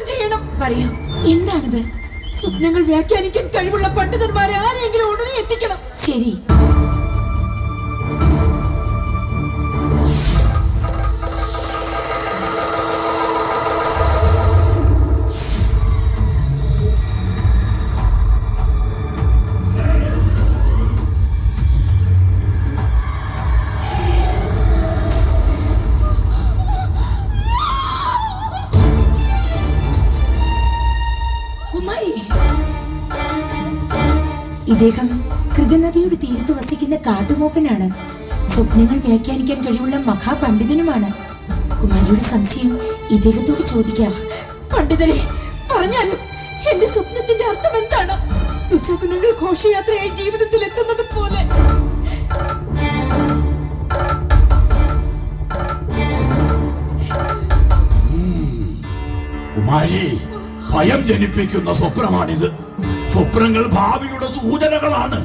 പരിഹാരം ചെയ്യണം. പറയൂ, എന്താണിത്? സ്വപ്നങ്ങൾ വ്യാഖ്യാനിക്കാൻ കഴിവുള്ള പണ്ഡിതന്മാരെ ആരെങ്കിലും ഉടനെ എത്തിക്കണം. ശരി. ഇദ്ദേഹം കൃതനദിയുടെ തീരത്ത് വസിക്കുന്ന കാട്ടുമൂപ്പനാണ്. സ്വപ്നങ്ങൾ വ്യാഖ്യാനിക്കാൻ കഴിവുള്ള മഹാപണ്ഡിതനുമാണ്. കുമാരിയുടെ സംശയം ഇദ്ദേഹത്തോട് ചോദിക്കാം. പണ്ഡിതരെ, പറഞ്ഞാലും എന്റെ സ്വപ്നത്തിന്റെ അർത്ഥം എന്താണ്? ദുശകുനങ്ങൾ ഘോഷയാത്രയായി ജീവിതത്തിൽ എത്തുന്നത് പോലെ. കുമാരി, ഭയം ജനിപ്പിക്കുന്ന സ്വപ്നമാണിത്. സ്വപ്നങ്ങൾ ഭാവിയുടെ സൂചനകളാണ്.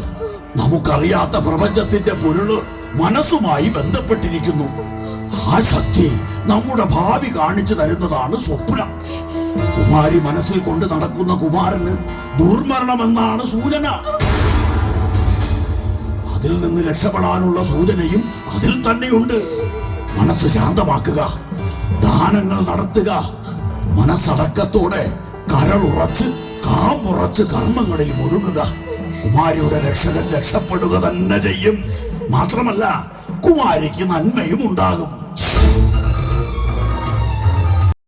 നമുക്കറിയാത്ത പ്രപഞ്ചത്തിന്റെ പൊരുള് മനസ്സുമായി ബന്ധപ്പെട്ടിരിക്കുന്നു. ആ ശക്തി നമ്മുടെ ഭാവി കാണിച്ചു തരുന്നതാണ് സ്വപ്നം. കുമാരി മനസ്സിൽ കൊണ്ട് നടക്കുന്ന കുമാരന് ദുർമരണമെന്നാണ് സൂചന. അതിൽ നിന്ന് രക്ഷപ്പെടാനുള്ള സൂചനയും അതിൽ തന്നെയുണ്ട്. മനസ്സ് ശാന്തമാക്കുക, ദാനങ്ങൾ നടത്തുക, മനസ്സടക്കത്തോടെ കരളുറച്ച് കാമ്പുറച്ച് കർമ്മങ്ങളിൽ മുഴുകുക. കുമാരിയുടെ രക്ഷകൻ രക്ഷപ്പെടുക തന്നെ ചെയ്യും. മാത്രമല്ല, കുമാരിക്ക് നന്മയും ഉണ്ടാകും.